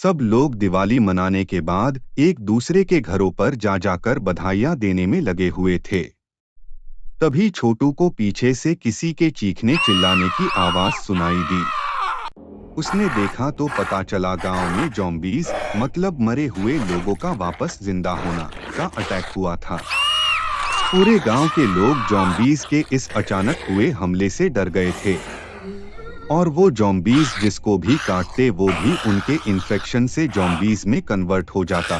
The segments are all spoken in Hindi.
सब लोग दिवाली मनाने के बाद एक दूसरे के घरों पर जा जाकर बधाइयां देने में लगे हुए थे। तभी छोटू को पीछे से किसी के चीखने चिल्लाने की आवाज सुनाई दी। उसने देखा तो पता चला गांव में ज़ॉम्बीज़ मतलब मरे हुए लोगों का वापस जिंदा होना का अटैक हुआ था। पूरे गांव के लोग ज़ॉम्बीज़ के इस अचानक हुए हमले से डर गए थे और वो ज़ॉम्बीज़ जिसको भी काटते वो भी उनके इन्फेक्शन से ज़ॉम्बीज़ में कन्वर्ट हो जाता।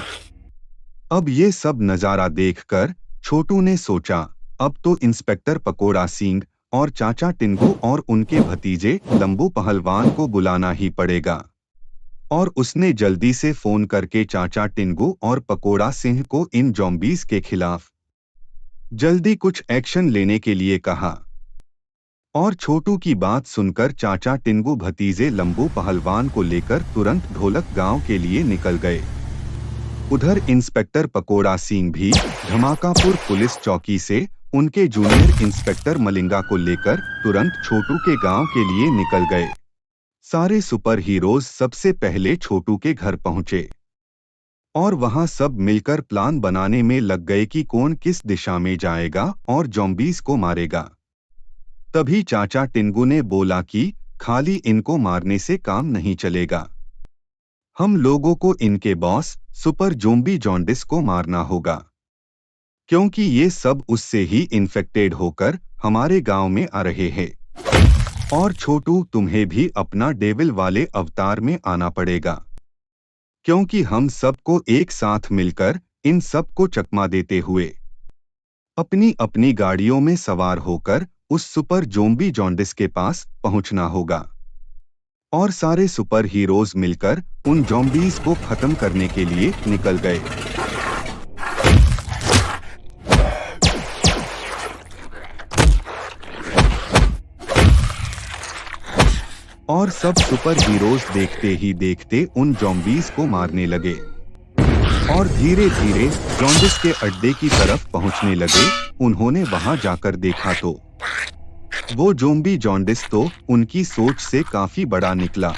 अब ये सब नज़ारा देखकर छोटू ने सोचा, अब तो इंस्पेक्टर पकोड़ा सिंह और चाचा टिंगू और उनके भतीजे लंबू पहलवान को बुलाना ही पड़ेगा। और उसने जल्दी से फोन करके चाचा टिंगू और पकोड़ा सिंह को इन ज़ॉम्बीज़ के खिलाफ जल्दी कुछ एक्शन लेने के लिए कहा। और छोटू की बात सुनकर चाचा टिंगू भतीजे लंबू पहलवान को लेकर तुरंत ढोलक गांव के लिए निकल गए। उधर इंस्पेक्टर पकोड़ा सिंह भी धमाकापुर पुलिस चौकी से उनके जूनियर इंस्पेक्टर मलिंगा को लेकर तुरंत छोटू के गांव के लिए निकल गए। सारे सुपर हीरोज सबसे पहले छोटू के घर पहुंचे और वहां सब मिलकर प्लान बनाने में लग गए कि कौन किस दिशा में जाएगा और ज़ॉम्बीज़ को मारेगा। तभी चाचा टिंगू ने बोला कि खाली इनको मारने से काम नहीं चलेगा, हम लोगों को इनके बॉस सुपर ज़ॉम्बी जॉन्डिस को मारना होगा, क्योंकि ये सब उससे ही इन्फेक्टेड होकर हमारे गांव में आ रहे हैं। और छोटू तुम्हें भी अपना डेविल वाले अवतार में आना पड़ेगा, क्योंकि हम सबको एक साथ मिलकर इन सबको चकमा देते हुए अपनी अपनी गाड़ियों में सवार होकर उस सुपर ज़ॉम्बी जॉन्डिस के पास पहुंचना होगा। और सारे सुपर हीरोज मिलकर उन ज़ॉम्बीज़ को खत्म करने के लिए निकल गए। और सब सुपर हीरोज देखते ही देखते उन ज़ॉम्बीज़ को मारने लगे और धीरे धीरे जॉन्डिस के अड्डे की तरफ पहुंचने लगे। उन्होंने वहां जाकर देखा तो वो ज़ॉम्बी जॉन्डिस तो उनकी सोच से काफी बड़ा निकला,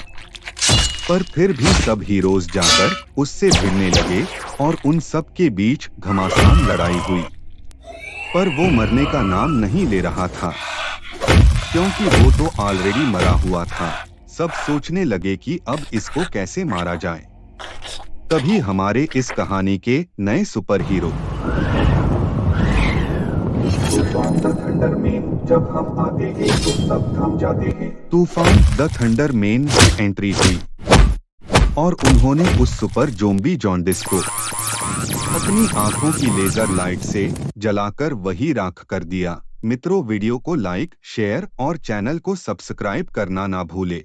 पर फिर भी सब हीरोज जाकर उससे भिड़ने लगे और उन सब के बीच घमासान लड़ाई हुई। पर वो मरने का नाम नहीं ले रहा था, क्योंकि वो तो ऑलरेडी मरा हुआ था। सब सोचने लगे कि अब इसको कैसे मारा जाए। तभी हमारे इस कहानी के नए सुपर हीरो तूफान द थंडर मैन जब हम आते हैं तो सब थम जाते हैं। तूफान द थंडर मैन की एंट्री हुई और उन्होंने उस सुपर ज़ॉम्बी जॉन्डिस को अपनी आंखों की लेजर लाइट से जलाकर वही राख कर दिया। मित्रों, वीडियो को लाइक, शेयर और चैनल को सब्सक्राइब करना ना भूले।